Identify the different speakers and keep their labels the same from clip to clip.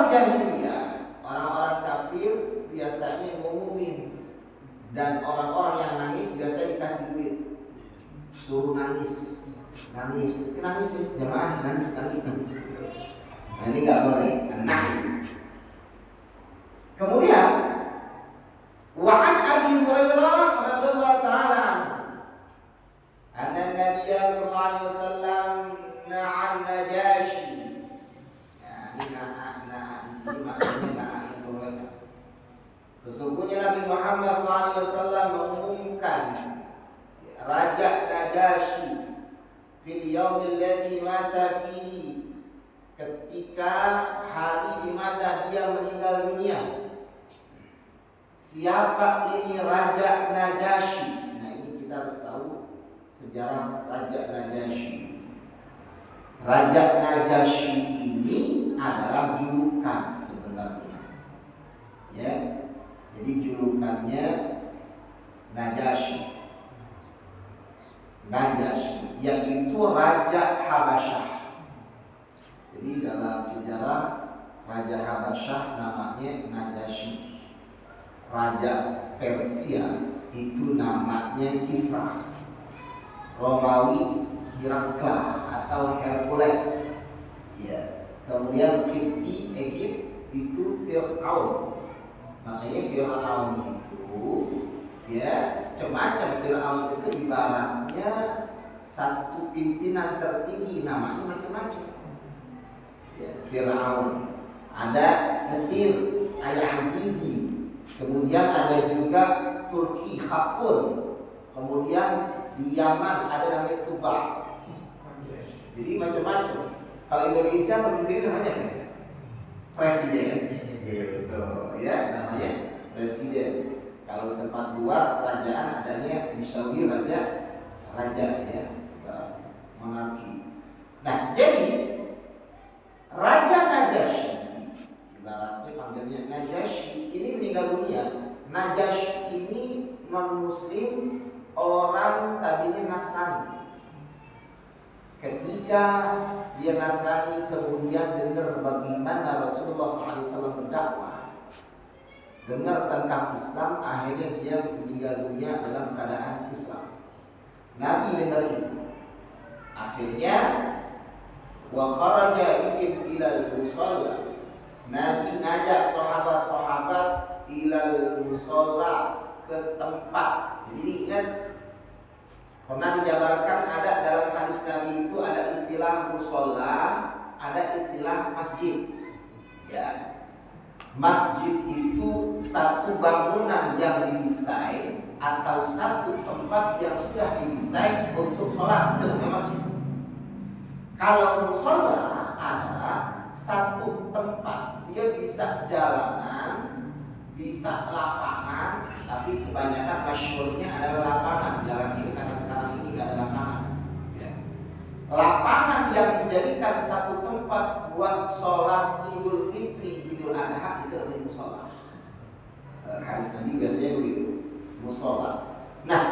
Speaker 1: orang jahiliyah, orang-orang kafir biasanya ngumumin, dan orang-orang yang nangis biasa dikasih duit, suruh nangis, nangis ya, jamaah nangis. Nah ini nggak boleh, nangis. Kemudian, wa'an Abi Hurairah radhiyallahu ta'ala anna Nabiya sallallahu alaihi wasallam na'an Najashi. Nah, ini na'a di sini maknanya na'a itu mereka. Sesungguhnya Nabi Muhammad sallallahu alaihi wasallam mengumumkan Raja Najashi fil yaumil ladzi mata fihi, ketika hari di mana dia meninggal dunia. Siapa ini Raja Najashi? Nah ini kita harus tahu sejarah Raja Najashi. Raja Najashi ini adalah julukan sebenarnya, ya. Jadi julukannya Najashi, yaitu Raja Habasyah. Jadi dalam sejarah Raja Habasyah namanya Najashi. Raja Persia itu namanya Kisra. Romawi Herakla atau Hercules. Ya. Kemudian Kipti Egypt itu Fir'aun. Makanya Fir'aun itu ya macam-macam. Fir'aun itu ibaratnya satu pimpinan tertinggi, namanya macam-macam. Ya, Fir'aun. Ada Mesir, Al-Azizi. Kemudian ada juga Turki, Khafur. Kemudian di Yaman ada namanya Tuba. Jadi macam-macam. Kalau Indonesia pemimpin namanya apa? Presiden. Gitu, ya namanya presiden. Kalau tempat luar kerajaan adanya di Saudi raja ya, monarki. Nah, jadi Raja Najashi, ibaratnya panggilnya Najashi, ini meninggal dunia. Najashi ini non-muslim, orang tadinya Nasrani. Ketika dia Nasrani, kemudian dengar bagaimana Rasulullah SAW berdakwah, dengar tentang Islam, akhirnya dia meninggal dunia dalam keadaan Islam. Nabi dengar itu, akhirnya wa kharaja bihim ilal musalla. Nabi ngajak sahabat-sahabat ilal musalla, ke tempat. Jadi ingat, pernah dijabarkan ada dalam hadis Nabi itu ada istilah musalla, ada istilah masjid. Ya. Masjid itu satu bangunan yang didesain atau satu tempat yang sudah didesain untuk sholat, itu namanya masjid. Kalau musalla adalah satu tempat, dia bisa jalanan, bisa lapangan, tapi kebanyakan masyhurnya adalah lapangan. Jalan ini karena sekarang ini nggak ada lapangan. Ya. Lapangan yang dijadikan satu tempat buat sholat Idul Fitri, Idul Adha, itu namanya mushola. Hadis tadi biasanya begitu, mushola. Nah,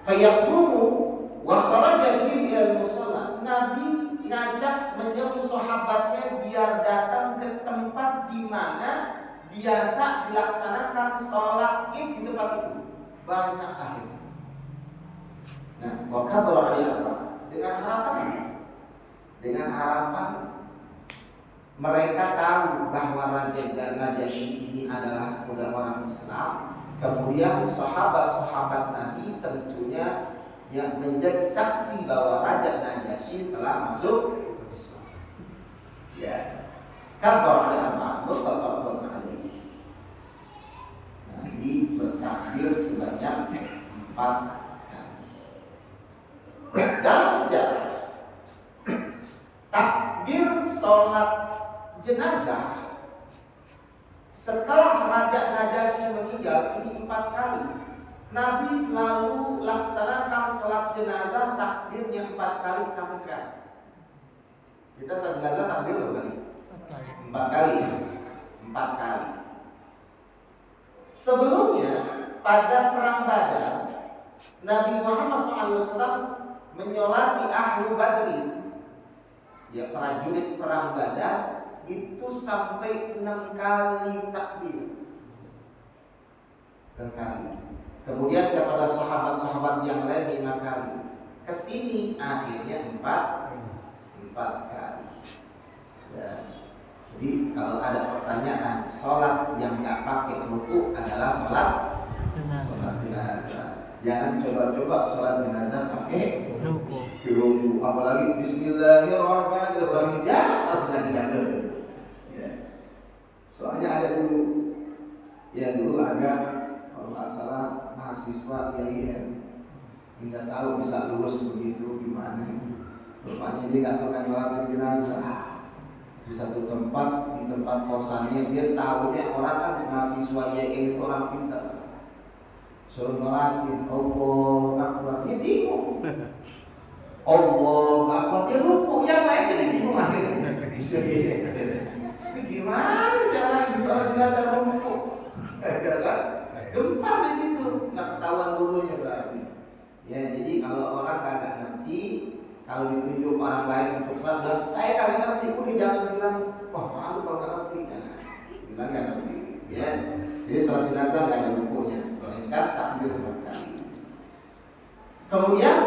Speaker 1: fayaqumu wa kharaja bihim ilal mushola. Nabi ngajak menyeru sahabatnya biar datang ke tempat di mana biasa dilaksanakan sholat Id di tempat itu. Banyak akhirnya. Nah, maka berapa dengan harapan mereka tahu bahwa Raja Najashi ini adalah orang Islam. Kemudian sahabat-sahabat Nabi tentunya yang menjadi saksi bahwa Raja Najashi telah masuk Islam. Ya, kabar al-Imam muttafaqun alaih. Nah, jadi bertakbir sebanyak 4 kali. Dalam sejarah takbir sholat jenazah setelah Raja Najashi meninggal ini 4 kali. Nabi selalu laksanakan sholat jenazah takbirnya 4 kali sampai sekarang. Kita sholat jenazah takbir berapa kali? 4 kali ya? 4 kali. Sebelumnya pada perang Badar, Nabi Muhammad SAW menyolati ahlu Badri, ya prajurit perang Badar, itu sampai 6 kali takbir. 6 kali. Kemudian kepada sahabat-sahabat yang lain 5 kali. Kesini akhirnya 4 kali. Ya. Jadi kalau ada pertanyaan, sholat yang nggak pakai ruku adalah sholat jenazah. Jangan coba-coba sholat jenazah pakai ruku. Apalagi Bismillahirrahmanirrahim. Jangan sholat jenazah. Ya. Soalnya ada dulu ada kalau nggak salah mahasiswa IAIN, nggak tahu bisa lulus begitu gimana. Rupanya dia nggak pernah nyolatin jenazah. Di satu tempat, di tempat kosannya, dia tahunya orang kan mahasiswa IAIN itu orang pintar. Suruh nyolatin Allahu Akbar, dia bingung. Allahu Akbar, dia ruku, yang lain jadi bingung akhirnya. Gimana cara sholat jenazah ruku? Gempar di situ, nggak ketahuan dulunya berarti. Ya, jadi kalau orang kagak ngerti, kalau ditunjuk orang lain untuk sholat, bilang saya kagak ngerti, udah jangan bilang wah malu kalau nggak ngerti. Bilang nggak ngerti. Ya, jadi sholat jenazah nggak ada rukunya, melainkan takbir 4 kali. Kemudian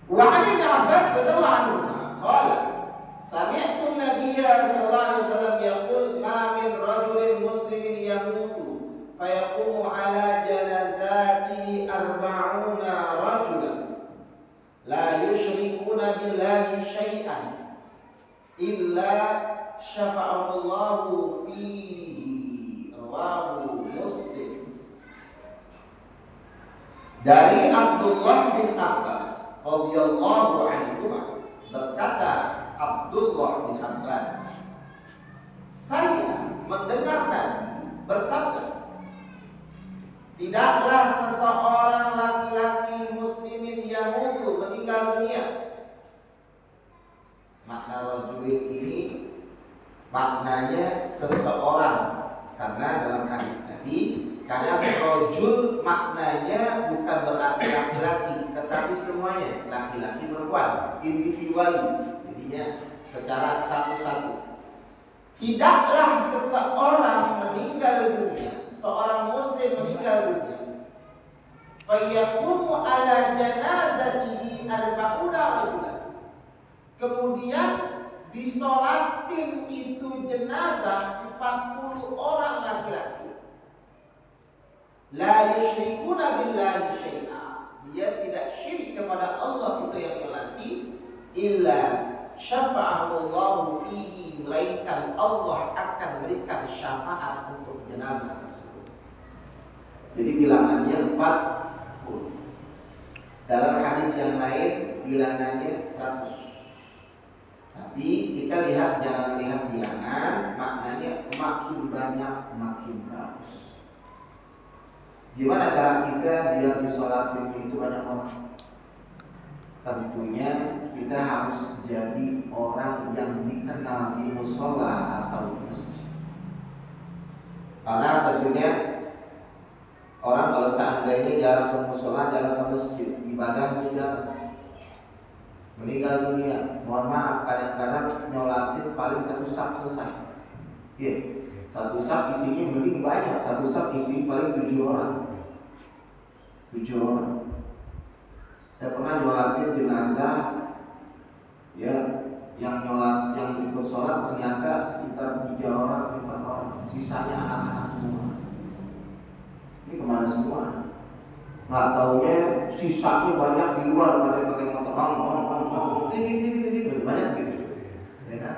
Speaker 1: wa 'an Ibnu Abbas radhiyallahu anhu qala sami'tu an-nabiyya sallallahu alaihi wasallam yaqul ma min rajulin muslimin yamutu fayaqumu ala janazatihi 40 rajulan la yusyrikuna billahi syai'an illa syafa'allahu fihi, rawahu Muslim. Dari Abdullah bin Abbas radhiyallahu anhu berkata Abdullah bin Abbas, saya mendengar Nabi bersabda, tidaklah seseorang laki-laki muslimin yamutu meninggal dunia. Makna rajulin ini maknanya seseorang, karena dalam hadis tadi kadang rajul maknanya bukan berarti laki-laki, tetapi semuanya laki-laki perempuan, individual, jadinya secara satu-satu. Tidaklah seseorang meninggal dunia, seorang muslim meninggal dunia, fayaqumu ala janazatihi 40 rajulan, kemudian disolatin itu jenazah 40 orang laki-laki, la yusyrikuna billahi syai'a, dia tidak syirik kepada Allah itu yang melati, illa syafa'allahu fihi, melainkan Allah akan berikan syafaat untuk jenazah tersebut. Jadi bilangannya 40. Dalam hadis yang lain bilangannya 100. Tapi kita lihat, jangan lihat bilangan, maknanya makin banyak makin bagus. Gimana cara kita biar disolatin itu banyak orang? Tentunya kita harus jadi orang yang dikenal di musola atau di masjid. Karena tentunya orang kalau seandainya jarang ke musola, jarang ke masjid, ibadahnya jarang. Meninggal dunia, mohon maaf, kadang-kadang nyolatin paling 1 sak selesai. Iya, 1 sak isinya mending banyak, 1 sak isi paling 7 orang. 7 orang. Saya pernah nyolatin jenazah, ya, yang ikut sholat ternyata sekitar 3 orang, 4 orang, sisanya anak-anak semua. Ini kemana semua? Nggak taunya sisanya banyak di luar, pada pakai motor, banyak gitu, ya kan?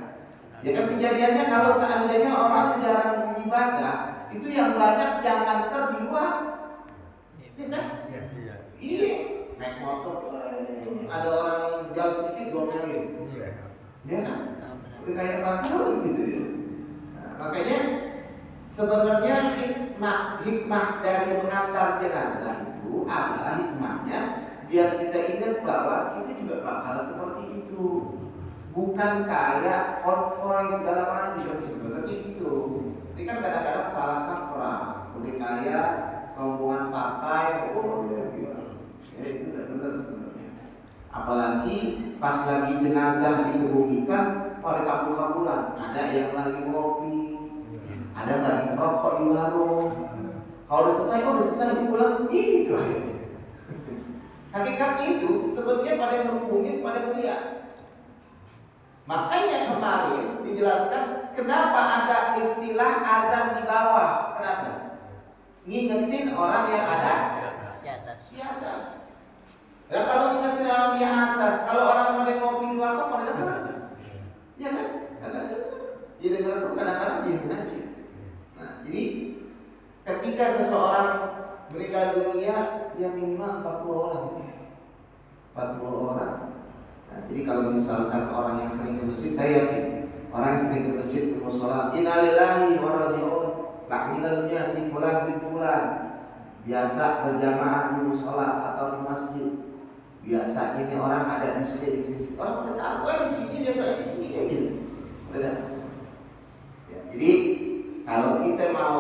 Speaker 1: Ya kan kejadiannya kalau seandainya orang jarang ibadah, itu yang banyak yang nganter di luar, ya kan? Iya, naik motor, ada orang jalan sedikit 2 menit, ya kan? Udah kayak patroli gitu ya. Nah, makanya sebenarnya hikmah dari mengantar jenazah itu adalah hikmahnya biar kita ingat bahwa kita juga bakal seperti itu, bukan kayak konvoy segala macam sebenarnya itu. Ini kan kadang-kadang salah kaprah, udah kayak rombongan partai, ya itu tidak benar sebenarnya. Apalagi pas lagi jenazah dikebumikan, pada kampung-kampungan, ada yang lagi ngopi, ada yang lagi ngerokok di warung. Kalau udah selesai pulang gitu aja. Hakikatnya itu sebetulnya pada menghubungin pada kuliah. Makanya kemarin dijelaskan kenapa ada istilah azan di bawah. Kenapa? Ngingetin orang yang ada di atas. Ya kalau ngingetin orang di atas, kalau orang pada ngopi di warung pada dengar. Ya kan? Agak dengar. Ya dengar pun kadang-kadang diam aja. Nah, jadi ketika seseorang meninggal dunia, ya minimal 40 orang. 40 orang. Nah, jadi kalau misalkan orang yang sering ke masjid, saya yakin orang yang sering ke masjid ke mushola, innalillahi wa raji'un, takmilalnya si fulan bin fulan, biasa berjamaah di mushola atau di masjid. Biasa ini orang ada di sini. Orang udah tahu di sini biasa di sini ya gitu. Udah datang semua. Ya, jadi kalau kita mau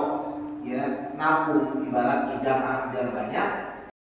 Speaker 1: ya nabung ibarat jamaah biar banyak,